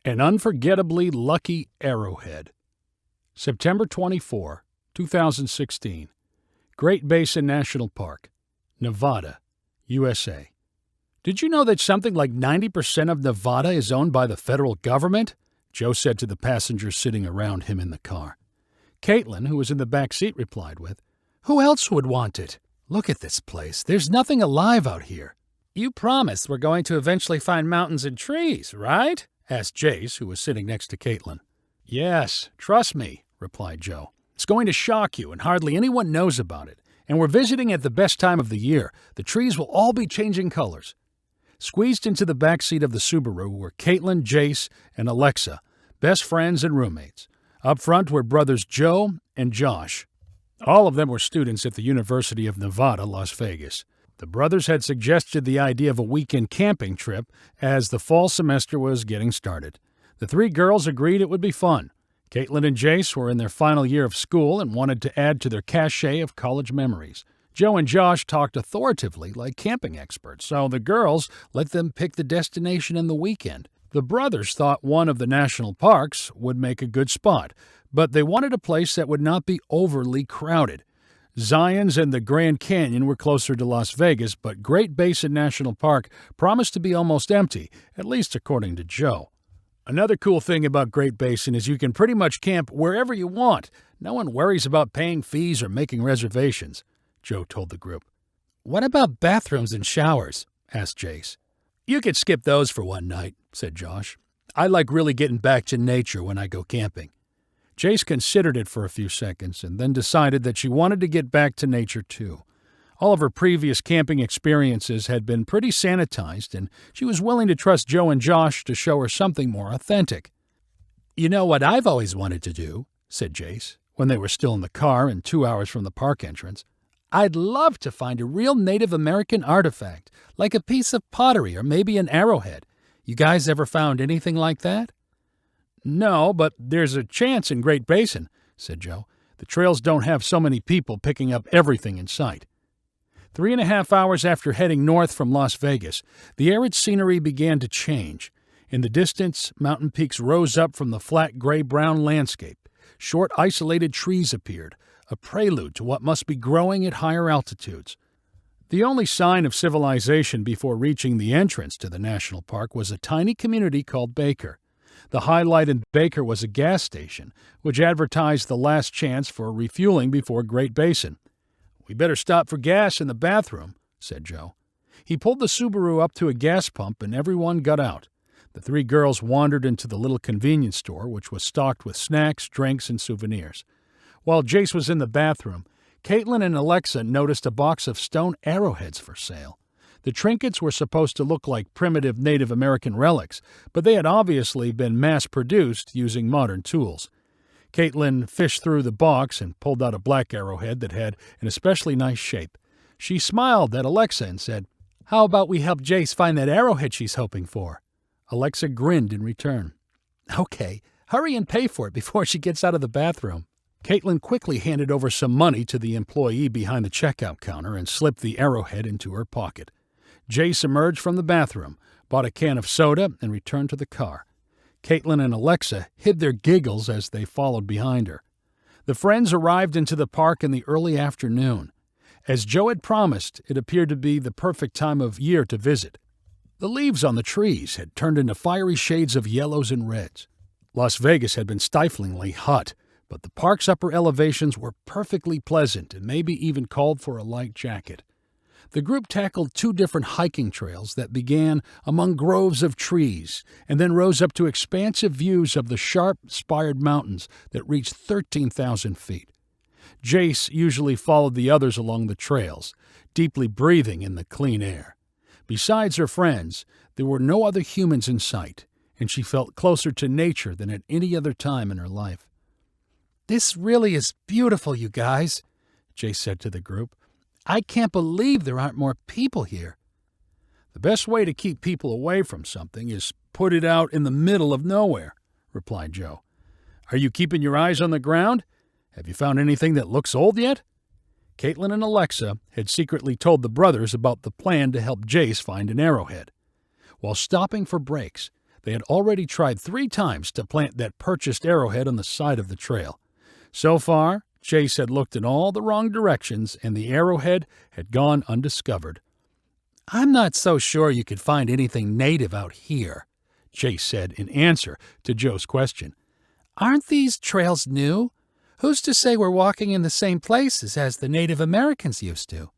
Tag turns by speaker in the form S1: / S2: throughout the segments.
S1: An Unforgettably Lucky Arrowhead. September 24, 2016. Great Basin National Park, Nevada, USA. Did you know that something like 90% of Nevada is owned by the federal government? Joe said to the passengers sitting around him in the car. Caitlin, who was in the back seat, replied with, "Who else would want it? Look at this place. There's nothing alive out here." "You promised we're going to eventually find mountains and trees, right?" asked Jace, who was sitting next to Caitlin. "Yes, trust me," replied Joe. "It's going to shock you, and hardly anyone knows about it. And we're visiting at the best time of the year. The trees will all be changing colors." Squeezed into the back seat of the Subaru were Caitlin, Jace, and Alexa, best friends and roommates. Up front were brothers Joe and Josh. All of them were students at the University of Nevada, Las Vegas. The brothers had suggested the idea of a weekend camping trip as the fall semester was getting started. The three girls agreed it would be fun. Caitlin and Jace were in their final year of school and wanted to add to their cachet of college memories. Joe and Josh talked authoritatively like camping experts, so the girls let them pick the destination and the weekend. The brothers thought one of the national parks would make a good spot, but they wanted a place that would not be overly crowded. Zion's and the Grand Canyon were closer to Las Vegas, but Great Basin National Park promised to be almost empty, at least according to Joe. Another cool thing about Great Basin is you can pretty much camp wherever you want. No one worries about paying fees or making reservations, Joe told the group. "What about bathrooms and showers?" asked Jace. "You could skip those for one night," said Josh. "I like really getting back to nature when I go camping." Jace considered it for a few seconds and then decided that she wanted to get back to nature too. All of her previous camping experiences had been pretty sanitized, and she was willing to trust Joe and Josh to show her something more authentic. "You know what I've always wanted to do," said Jace, when they were still in the car and 2 hours from the park entrance. "I'd love to find a real Native American artifact, like a piece of pottery or maybe an arrowhead. You guys ever found anything like that?" "No, but there's a chance in Great Basin," said Joe. "The trails don't have so many people picking up everything in sight." 3.5 hours after heading north from Las Vegas, the arid scenery began to change. In the distance, mountain peaks rose up from the flat gray-brown landscape. Short, isolated trees appeared, a prelude to what must be growing at higher altitudes. The only sign of civilization before reaching the entrance to the national park was a tiny community called Baker. The highlight in Baker was a gas station, which advertised the last chance for refueling before Great Basin. "We better stop for gas in the bathroom," said Joe. He pulled the Subaru up to a gas pump and everyone got out. The three girls wandered into the little convenience store, which was stocked with snacks, drinks, and souvenirs. While Jace was in the bathroom, Caitlin and Alexa noticed a box of stone arrowheads for sale. The trinkets were supposed to look like primitive Native American relics, but they had obviously been mass-produced using modern tools. Caitlin fished through the box and pulled out a black arrowhead that had an especially nice shape. She smiled at Alexa and said, "How about we help Jace find that arrowhead she's hoping for?" Alexa grinned in return. "Okay, hurry and pay for it before she gets out of the bathroom." Caitlin quickly handed over some money to the employee behind the checkout counter and slipped the arrowhead into her pocket. Jace emerged from the bathroom, bought a can of soda, and returned to the car. Caitlin and Alexa hid their giggles as they followed behind her. The friends arrived into the park in the early afternoon. As Joe had promised, it appeared to be the perfect time of year to visit. The leaves on the trees had turned into fiery shades of yellows and reds. Las Vegas had been stiflingly hot, but the park's upper elevations were perfectly pleasant and maybe even called for a light jacket. The group tackled 2 different hiking trails that began among groves of trees and then rose up to expansive views of the sharp, spired mountains that reached 13,000 feet. Jace usually followed the others along the trails, deeply breathing in the clean air. Besides her friends, there were no other humans in sight, and she felt closer to nature than at any other time in her life. "This really is beautiful, you guys," Jace said to the group. "I can't believe there aren't more people here." "The best way to keep people away from something is put it out in the middle of nowhere," replied Joe. "Are you keeping your eyes on the ground? Have you found anything that looks old yet?" Caitlin and Alexa had secretly told the brothers about the plan to help Jace find an arrowhead. While stopping for breaks, They had already tried 3 times to plant that purchased arrowhead on the side of the trail. So far, Chase had looked in all the wrong directions, and the arrowhead had gone undiscovered. "I'm not so sure you could find anything native out here," Chase said in answer to Joe's question. "Aren't these trails new? Who's to say we're walking in the same places as the Native Americans used to?"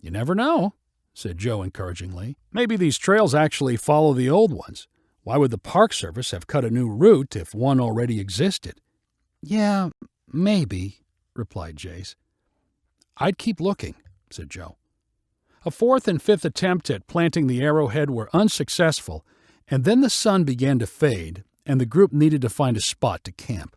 S1: "You never know," said Joe encouragingly. "Maybe these trails actually follow the old ones. Why would the Park Service have cut a new route if one already existed?" "Yeah, maybe," replied Chase. "I'd keep looking," said Joe. A 4th and 5th attempt at planting the arrowhead were unsuccessful, and then the sun began to fade, and the group needed to find a spot to camp.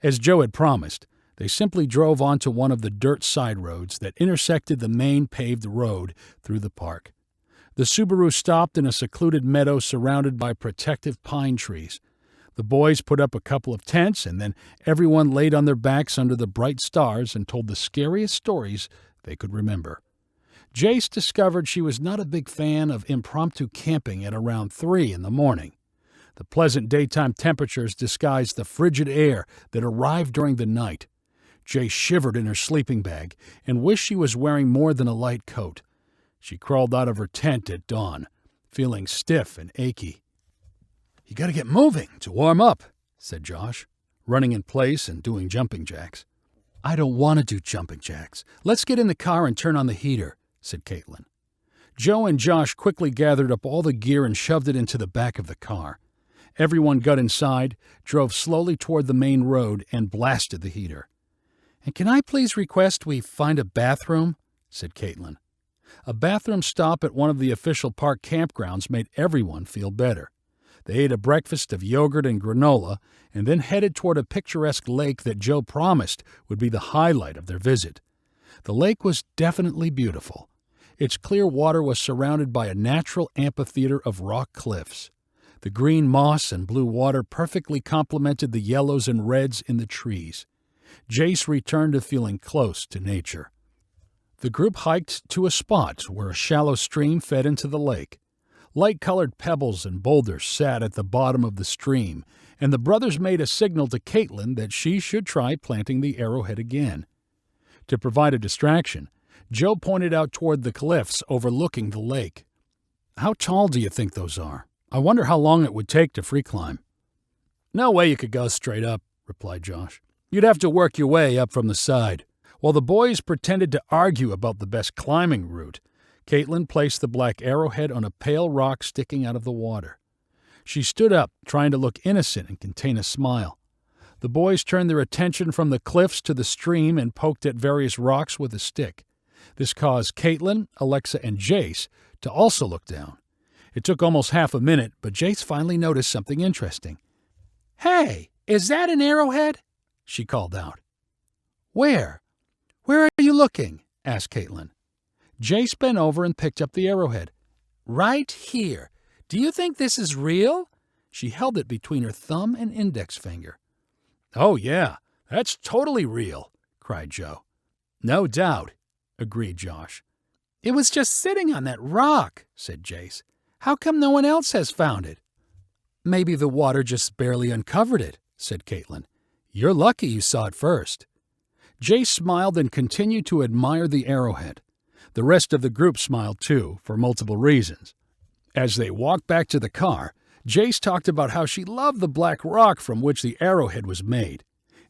S1: As Joe had promised, they simply drove onto one of the dirt side roads that intersected the main paved road through the park. The Subaru stopped in a secluded meadow surrounded by protective pine trees. The boys put up a couple of tents, and then everyone laid on their backs under the bright stars and told the scariest stories they could remember. Jace discovered she was not a big fan of impromptu camping at around 3 in the morning. The pleasant daytime temperatures disguised the frigid air that arrived during the night. Jace shivered in her sleeping bag and wished she was wearing more than a light coat. She crawled out of her tent at dawn, feeling stiff and achy. "You got to get moving to warm up," said Josh, running in place and doing jumping jacks. "I don't want to do jumping jacks. Let's get in the car and turn on the heater," said Caitlin. Joe and Josh quickly gathered up all the gear and shoved it into the back of the car. Everyone got inside, drove slowly toward the main road, and blasted the heater. "And can I please request we find a bathroom?" said Caitlin. A bathroom stop at one of the official park campgrounds made everyone feel better. They ate a breakfast of yogurt and granola, and then headed toward a picturesque lake that Joe promised would be the highlight of their visit. The lake was definitely beautiful. Its clear water was surrounded by a natural amphitheater of rock cliffs. The green moss and blue water perfectly complemented the yellows and reds in the trees. Jace returned to feeling close to nature. The group hiked to a spot where a shallow stream fed into the lake. Light-colored pebbles and boulders sat at the bottom of the stream, and the brothers made a signal to Caitlin that she should try planting the arrowhead again. To provide a distraction, Joe pointed out toward the cliffs overlooking the lake. "How tall do you think those are? I wonder how long it would take to free climb." "No way you could go straight up," replied Josh. "You'd have to work your way up from the side." While the boys pretended to argue about the best climbing route, Caitlin placed the black arrowhead on a pale rock sticking out of the water. She stood up, trying to look innocent and contain a smile. The boys turned their attention from the cliffs to the stream and poked at various rocks with a stick. This caused Caitlin, Alexa, and Jace to also look down. It took almost half a minute, but Jace finally noticed something interesting. "Hey, is that an arrowhead?" she called out. "Where? Where are you looking?" asked Caitlin. Jace bent over and picked up the arrowhead. "Right here. Do you think this is real?" She held it between her thumb and index finger. "Oh, yeah, that's totally real," cried Joe. "No doubt," agreed Josh. "It was just sitting on that rock," said Jace. "How come no one else has found it?" "Maybe the water just barely uncovered it," said Caitlin. "You're lucky you saw it first." Jace smiled and continued to admire the arrowhead. The rest of the group smiled too, for multiple reasons. As they walked back to the car, Jace talked about how she loved the black rock from which the arrowhead was made,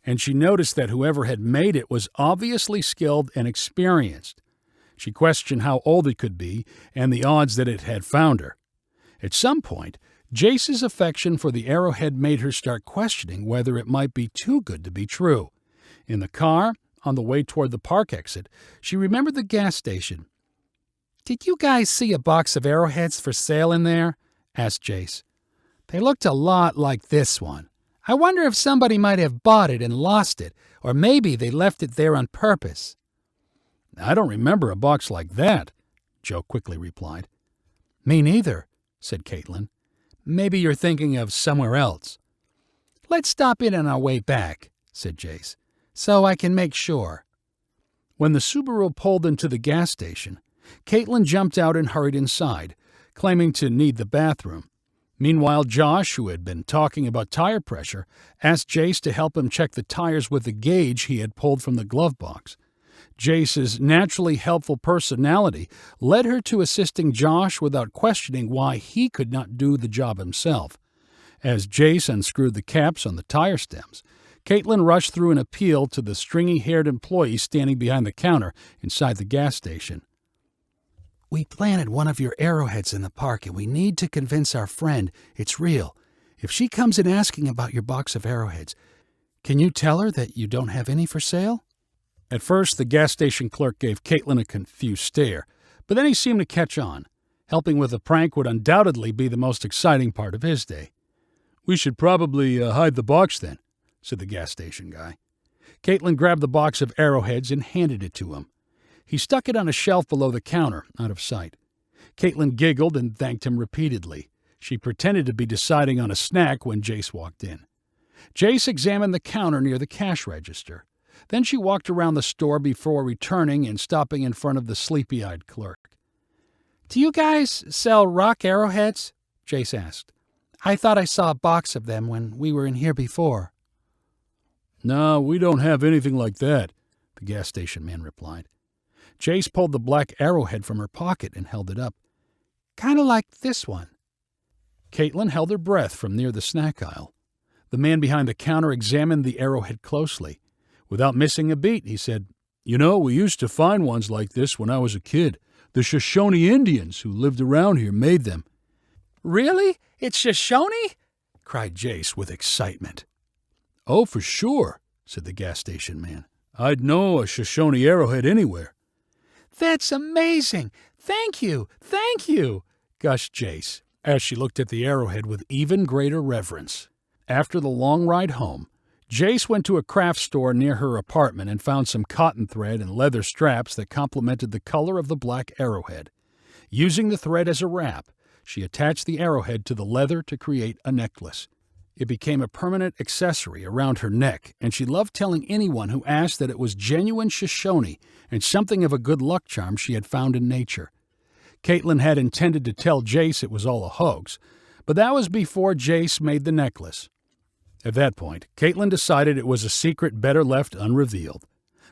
S1: and she noticed that whoever had made it was obviously skilled and experienced. She questioned how old it could be and the odds that it had found her. At some point, Jace's affection for the arrowhead made her start questioning whether it might be too good to be true. In the car, on the way toward the park exit, she remembered the gas station. "Did you guys see a box of arrowheads for sale in there?" asked Jace. "They looked a lot like this one. I wonder if somebody might have bought it and lost it, or maybe they left it there on purpose." "I don't remember a box like that," Joe quickly replied. "Me neither," said Caitlin. "Maybe you're thinking of somewhere else." "Let's stop in on our way back," said Jace, "so I can make sure." When the Subaru pulled into the gas station, Caitlin jumped out and hurried inside, claiming to need the bathroom. Meanwhile, Josh, who had been talking about tire pressure, asked Jace to help him check the tires with the gauge he had pulled from the glove box. Jace's naturally helpful personality led her to assisting Josh without questioning why he could not do the job himself. As Jace unscrewed the caps on the tire stems, Caitlin rushed through an appeal to the stringy-haired employee standing behind the counter inside the gas station. "We planted one of your arrowheads in the park, and we need to convince our friend it's real. If she comes in asking about your box of arrowheads, can you tell her that you don't have any for sale?" At first, the gas station clerk gave Caitlin a confused stare, but then he seemed to catch on. Helping with a prank would undoubtedly be the most exciting part of his day. "We should probably hide the box then," said the gas station guy. Caitlin grabbed the box of arrowheads and handed it to him. He stuck it on a shelf below the counter, out of sight. Caitlin giggled and thanked him repeatedly. She pretended to be deciding on a snack when Jace walked in. Jace examined the counter near the cash register. Then she walked around the store before returning and stopping in front of the sleepy-eyed clerk. "Do you guys sell rock arrowheads?" Jace asked. "I thought I saw a box of them when we were in here before." "No, we don't have anything like that," the gas station man replied. Jace pulled the black arrowhead from her pocket and held it up. "Kind of like this one." Caitlin held her breath from near the snack aisle. The man behind the counter examined the arrowhead closely. Without missing a beat, he said, "You know, we used to find ones like this when I was a kid. The Shoshone Indians who lived around here made them." "Really? It's Shoshone?" cried Jace with excitement. "Oh, for sure," said the gas station man. "I'd know a Shoshone arrowhead anywhere." "That's amazing! Thank you! Thank you!" gushed Jace, as she looked at the arrowhead with even greater reverence. After the long ride home, Jace went to a craft store near her apartment and found some cotton thread and leather straps that complemented the color of the black arrowhead. Using the thread as a wrap, she attached the arrowhead to the leather to create a necklace. It became a permanent accessory around her neck, and she loved telling anyone who asked that it was genuine Shoshone and something of a good luck charm she had found in nature. Caitlin had intended to tell Jace it was all a hoax, but that was before Jace made the necklace. At that point, Caitlin decided it was a secret better left unrevealed.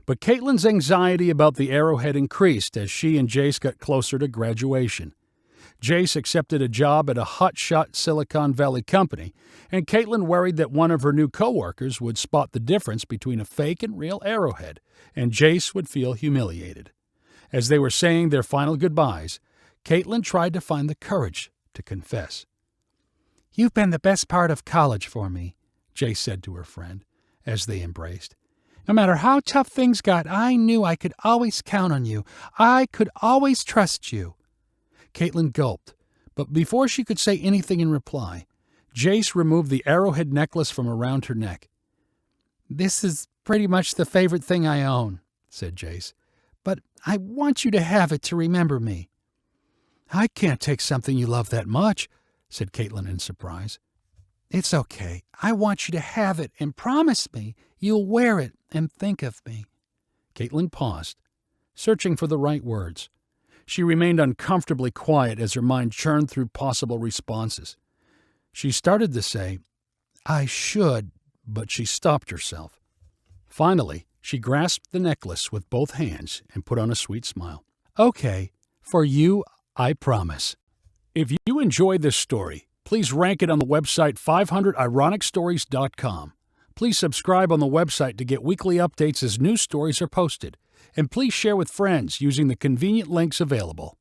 S1: But Caitlin's anxiety about the arrowhead increased as she and Jace got closer to graduation. Jace accepted a job at a hotshot Silicon Valley company, and Caitlin worried that one of her new coworkers would spot the difference between a fake and real arrowhead, and Jace would feel humiliated. As they were saying their final goodbyes, Caitlin tried to find the courage to confess. "You've been the best part of college for me," Jace said to her friend, as they embraced. "No matter how tough things got, I knew I could always count on you. I could always trust you." Caitlin gulped, but before she could say anything in reply, Jace removed the arrowhead necklace from around her neck. "This is pretty much the favorite thing I own," said Jace, "but I want you to have it to remember me." "I can't take something you love that much," said Caitlin in surprise. "It's okay. I want you to have it and promise me you'll wear it and think of me." Caitlin paused, searching for the right words. She remained uncomfortably quiet as her mind churned through possible responses. She started to say, "I should," but she stopped herself. Finally, she grasped the necklace with both hands and put on a sweet smile. "Okay, for you, I promise." If you enjoyed this story, please rank it on the website 500ironicstories.com. Please subscribe on the website to get weekly updates as new stories are posted. And please share with friends using the convenient links available.